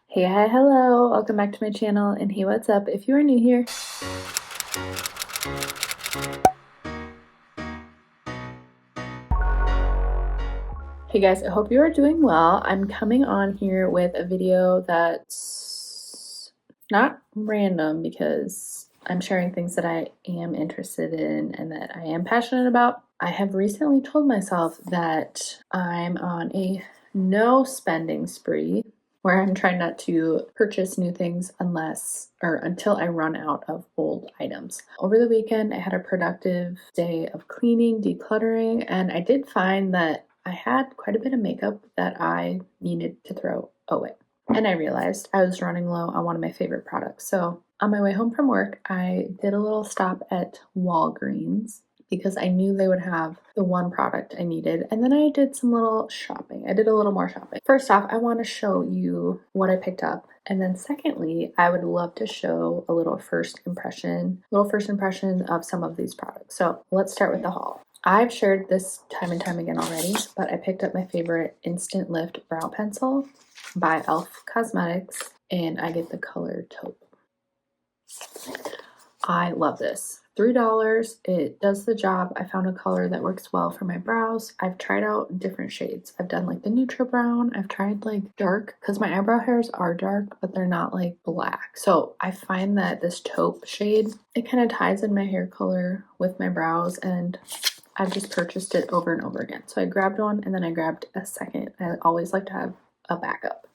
Hey, hi, hello, welcome back to my channel, and hey, what's up if you are new here? Hey guys, I hope you are doing well. I'm coming on here with a video that's not random because I'm sharing things that I am interested in and that I am passionate about. I have recently told myself that I'm on a no spending spree where I'm trying not to purchase new things until I run out of old items. Over the weekend, I had a productive day of cleaning, decluttering, and I did find that I had quite a bit of makeup that I needed to throw away. And I realized I was running low on one of my favorite products. So on my way home from work, I did a little stop at Walgreens because I knew they would have the one product I needed. And then I did some little shopping. I did a little more shopping. First off, I want to show you what I picked up. And then secondly, I would love to show a little first impression of some of these products. So let's start with the haul. I've shared this time and time again already, but I picked up my favorite Instant Lift brow pencil by e.l.f. Cosmetics, and I get the color taupe. I love this. $3, it does the job. I found a color that works well for my brows. I've tried out different shades. I've done like the neutral brown. I've tried like dark because my eyebrow hairs are dark, but they're not like black. So I find that this taupe shade, it kind of ties in my hair color with my brows, and I've just purchased it over and over again. So I grabbed one and then I grabbed a second. I always like to have a backup.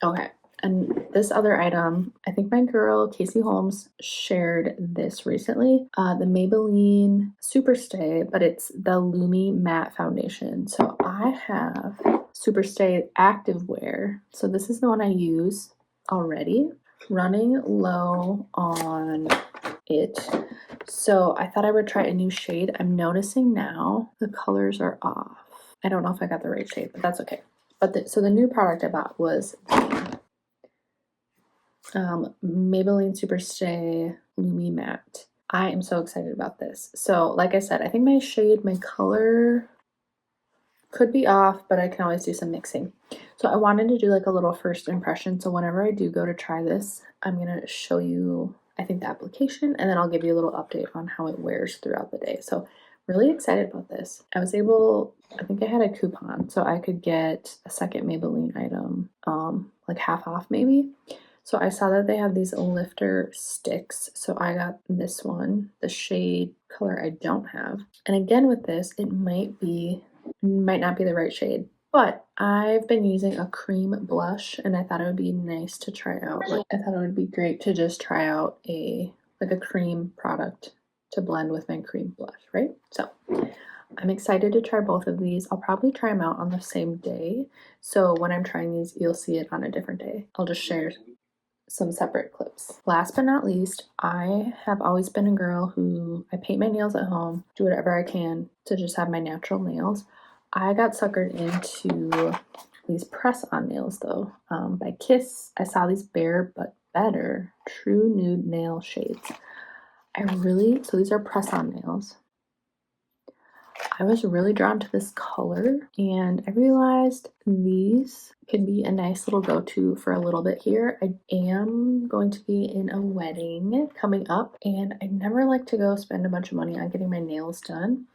Okay. And this other item, I think my girl Casey Holmes shared this recently, the Maybelline Super Stay, but it's the Lumi Matte Foundation. So I have Super Stay Active Wear. So this is the one I use already. Running low on it. So I thought I would try a new shade. I'm noticing now the colors are off. I don't know if I got the right shade, but that's okay. But so the new product I bought was Maybelline Super Stay Lumi Matte. I am so excited about this. So like I said, I think my color could be off, but I can always do some mixing. So I wanted to do like a little first impression. So whenever I do go to try this, I'm going to show you, I think, the application, and then I'll give you a little update on how it wears throughout the day. So really excited about this. I think I had a coupon, so I could get a second Maybelline item, like half off maybe. So I saw that they have these Lifter Stix, so I got this one, the shade color I don't have. And again with this, it might not be the right shade, but I've been using a cream blush, and I thought it would be nice to try out. I thought it would be great to just try out a cream product to blend with my cream blush, right? So I'm excited to try both of these. I'll probably try them out on the same day. So when I'm trying these, you'll see it on a different day. I'll just share some separate clips. Last but not least, I have always been a girl who I paint my nails at home, do whatever I can to just have my natural nails. I got suckered into these press-on nails though. By Kiss, I saw these Bare But Better True Nude Nail shades. So these are press-on nails. I was really drawn to this color, and I realized these could be a nice little go-to for a little bit here. I am going to be in a wedding coming up, and I never like to go spend a bunch of money on getting my nails done.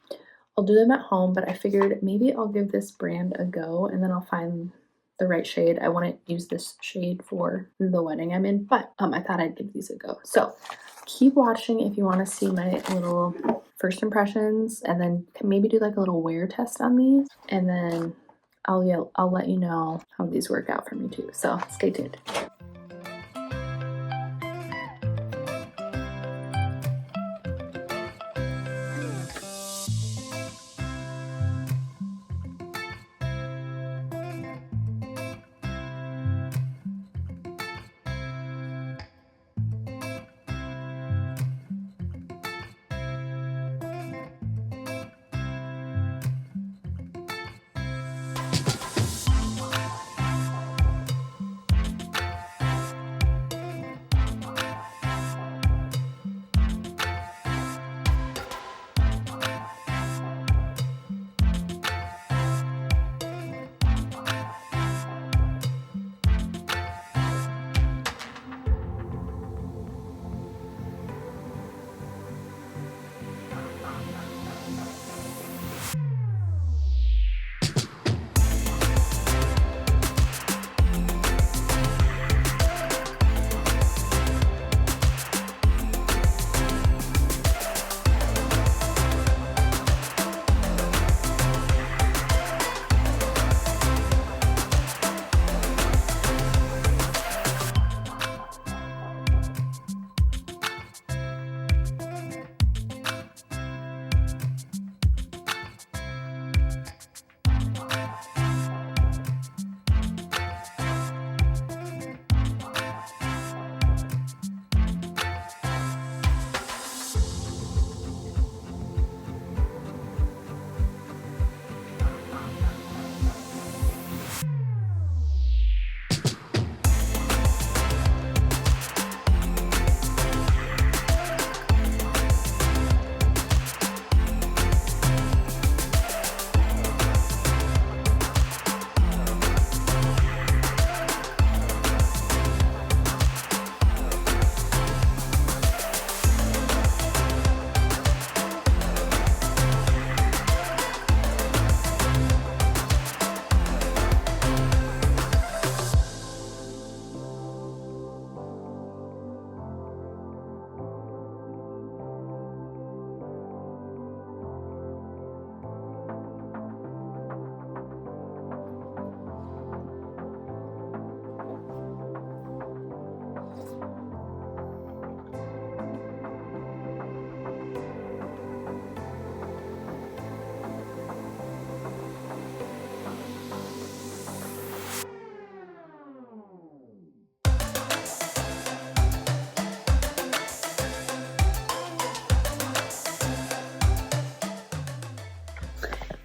I'll do them at home, but I figured maybe I'll give this brand a go, and then I'll find the right shade. I want to use this shade for the wedding I'm in, but I thought I'd give these a go. So keep watching if you want to see my little first impressions, and then maybe do like a little wear test on these, and then I'll let you know how these work out for me too. So stay tuned.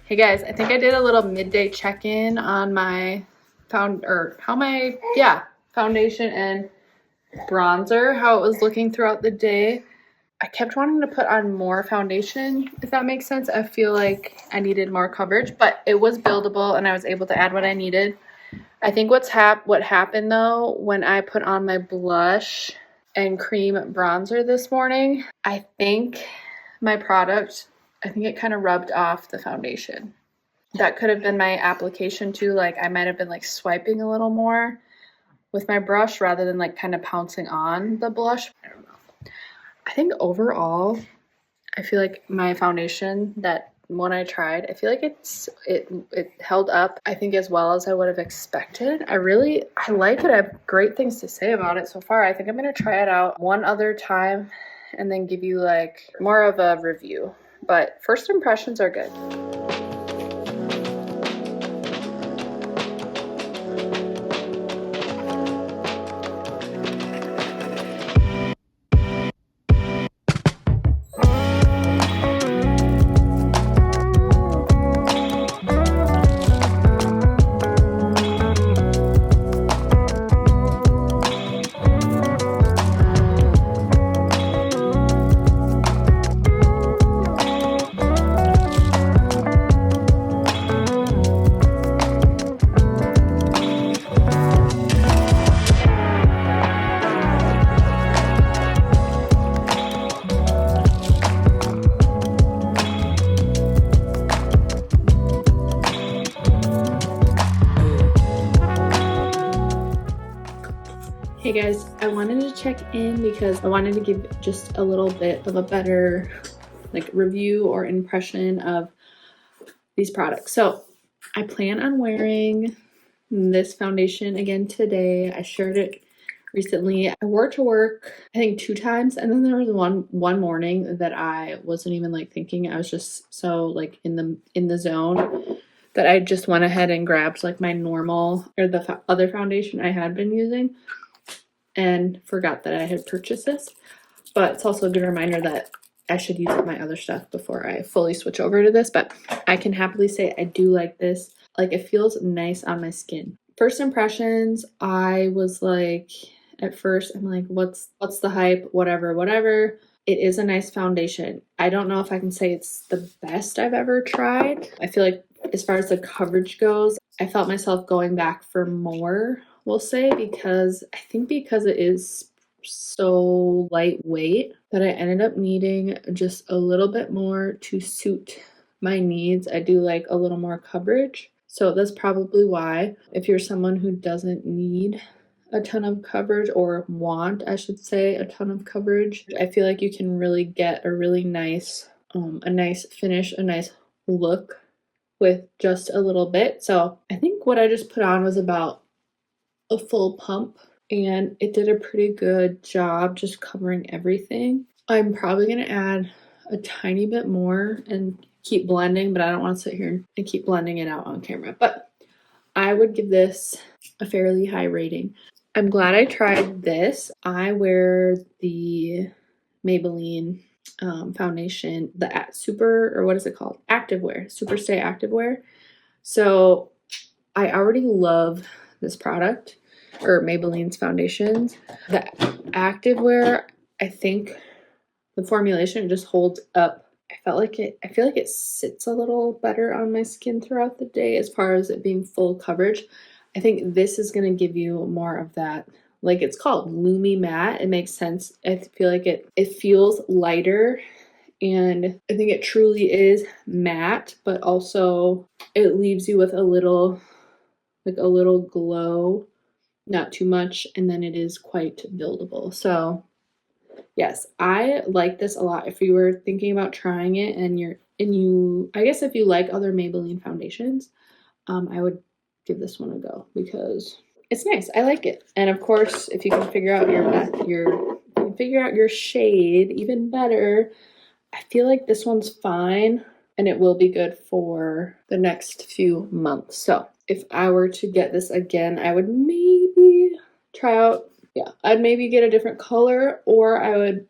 Hey guys, I think I did a little midday check-in on my foundation and bronzer, how it was looking throughout the day. I kept wanting to put on more foundation, if that makes sense. I feel like I needed more coverage, but it was buildable and I was able to add what I needed. I think what happened though, when I put on my blush and cream bronzer this morning, I think it kind of rubbed off the foundation. That could have been my application too. Like I might have been like swiping a little more with my brush rather than like kind of pouncing on the blush. I don't know. I think overall, I feel like my foundation, that one I tried, I feel like it held up, I think, as well as I would have expected. I like it. I have great things to say about it so far. I think I'm going to try it out one other time and then give you like more of a review. But first impressions are good. Hey guys, I wanted to check in because I wanted to give just a little bit of a better like review or impression of these products. So I plan on wearing this foundation again today. I shared it recently. I wore it to work, I think 2 times, and then there was one morning that I wasn't even like thinking. I was just so like in the zone that I just went ahead and grabbed like my normal or the other foundation I had been using and forgot that I had purchased this. But it's also a good reminder that I should use my other stuff before I fully switch over to this. But I can happily say I do like this. Like it feels nice on my skin. First impressions, I was like, at first I'm like, what's the hype? Whatever. It is a nice foundation. I don't know if I can say it's the best I've ever tried. I feel like as far as the coverage goes, I felt myself going back for more, we'll say, because it is so lightweight that I ended up needing just a little bit more to suit my needs. I do like a little more coverage. So that's probably why. If you're someone who doesn't need a ton of coverage, or want, I should say, a ton of coverage, I feel like you can really get a really nice finish, a nice look with just a little bit. So I think what I just put on was about a full pump, and it did a pretty good job just covering everything. I'm probably going to add a tiny bit more and keep blending, but I don't want to sit here and keep blending it out on camera. But I would give this a fairly high rating. I'm glad I tried this. I wear the Maybelline foundation, the activewear, Super Stay activewear. So I already love this product, or Maybelline's foundations. The activewear, I think the formulation just holds up. I feel like it sits a little better on my skin throughout the day as far as it being full coverage. I think this is going to give you more of that. Like, it's called Lumi Matte. It makes sense. I feel like it feels lighter, and I think it truly is matte, but also it leaves you with a little glow, not too much, and then it is quite buildable. So yes, I like this a lot. If you were thinking about trying it I guess if you like other Maybelline foundations, I would give this one a go because it's nice. I like it. And of course, if you can figure out your shade even better, I feel like this one's fine and it will be good for the next few months. So if I were to get this again, I would maybe try out, I'd maybe get a different color, or I would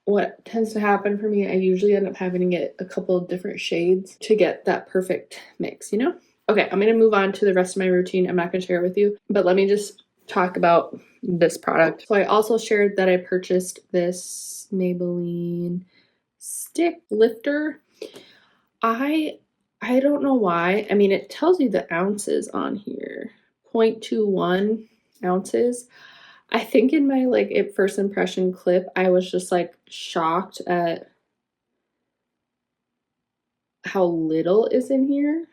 what tends to happen for me, I usually end up having to get a couple of different shades to get that perfect mix, you know? Okay, I'm gonna move on to the rest of my routine. I'm not gonna share it with you, but let me just talk about this product. So I also shared that I purchased this Maybelline stick lifter. I don't know why. I mean, it tells you the ounces on here, 0.21 ounces. I think in my first impression clip, I was just like shocked at how little is in here.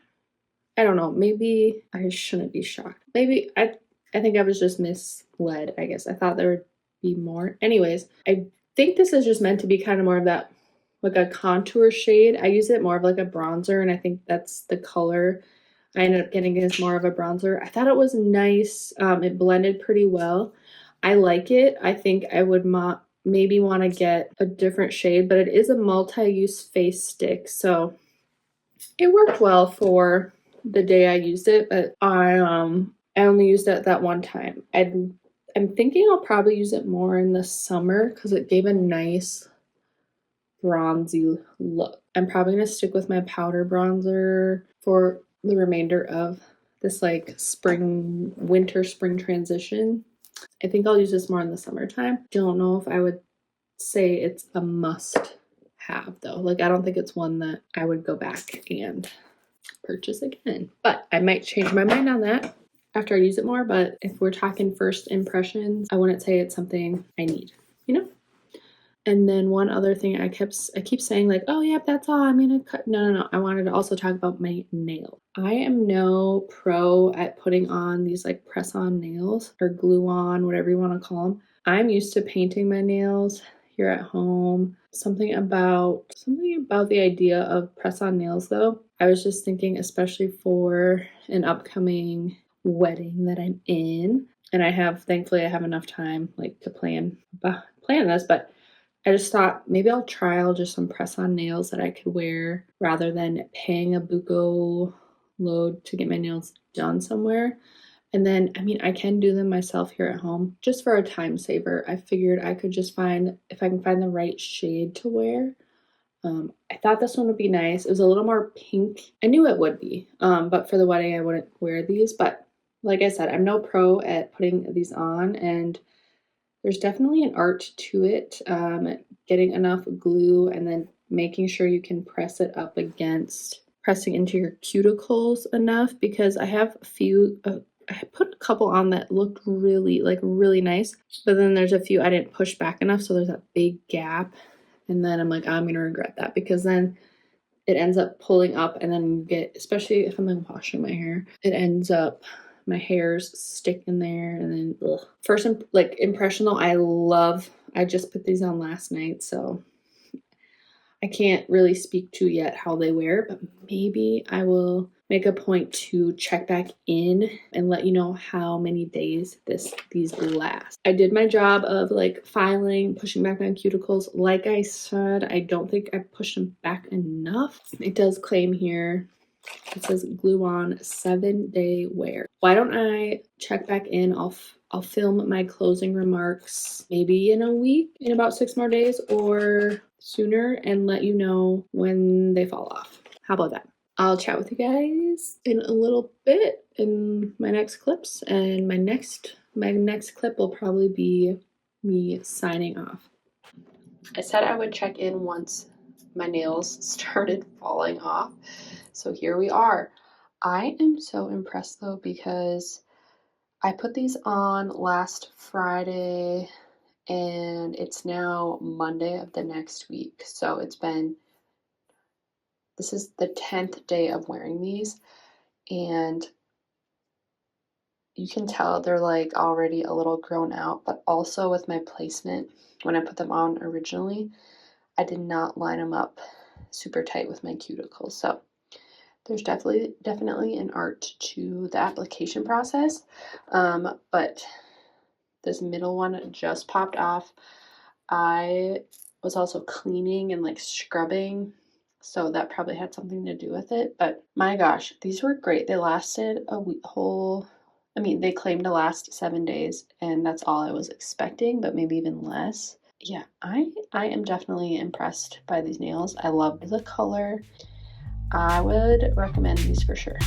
I don't know. Maybe I shouldn't be shocked. Maybe I think I was just misled, I guess. I thought there would be more. Anyways, I think this is just meant to be kind of more of that like a contour shade. I use it more of like a bronzer, and I think that's the color I ended up getting as more of a bronzer. I thought it was nice. It blended pretty well. I like it. I think I would maybe want to get a different shade, but it is a multi-use face stick, so it worked well for the day I used it, but I only used it that one time. I'm thinking I'll probably use it more in the summer because it gave a nice bronzy look. I'm probably gonna stick with my powder bronzer for the remainder of this like spring transition. I think I'll use this more in the summertime. Don't know if I would say it's a must have though. Like I don't think it's one that I would go back and purchase again, but I might change my mind on that after I use it more. But if we're talking first impressions, I wouldn't say it's something I need, you know? And then one other thing I keep saying like, oh yeah, that's all I'm gonna cut. No. I wanted to also talk about my nails. I am no pro at putting on these like press-on nails or glue on, whatever you want to call them. I'm used to painting my nails here at home. Something about the idea of press-on nails though. I was just thinking, especially for an upcoming wedding that I'm in, and thankfully I have enough time like to plan this, but I just thought maybe I'll trial just some press-on nails that I could wear rather than paying a buco load to get my nails done somewhere. And then, I mean, I can do them myself here at home just for a time saver. I figured I could just if I can find the right shade to wear. I thought this one would be nice. It was a little more pink. I knew it would be, but for the wedding, I wouldn't wear these. But like I said, I'm no pro at putting these on, and there's definitely an art to it. Getting enough glue and then making sure you can press it up against, pressing into your cuticles enough, because I have I put a couple on that looked really nice, but then there's a few I didn't push back enough, so there's a big gap. And then I'm like, I'm gonna regret that, because then it ends up pulling up, and then you get, especially if I'm like washing my hair, it ends up my hairs stick in there, and then ugh. First impression though, I just put these on last night, so I can't really speak to yet how they wear, but maybe I will make a point to check back in and let you know how many days these last. I did my job of like filing, pushing back my cuticles. Like I said, I don't think I pushed them back enough. It does claim here, it says glue on 7-day wear. Why don't I check back in? I'll film my closing remarks maybe in a week, in about 6 more days or sooner, and let you know when they fall off. How about that? I'll chat with you guys in a little bit in my next clips, and my next clip will probably be me signing off. I said I would check in once my nails started falling off. So here we are. I am so impressed though, because I put these on last Friday and it's now Monday of the next week. So this is the 10th day of wearing these, and you can tell they're like already a little grown out, but also with my placement, when I put them on originally, I did not line them up super tight with my cuticles. So there's definitely an art to the application process, but this middle one just popped off. I was also cleaning and like scrubbing, so that probably had something to do with it. But my gosh, these were great. They lasted they claimed to last 7 days, and that's all I was expecting, but maybe even less. Yeah, I am definitely impressed by these nails. I love the color. I would recommend these for sure.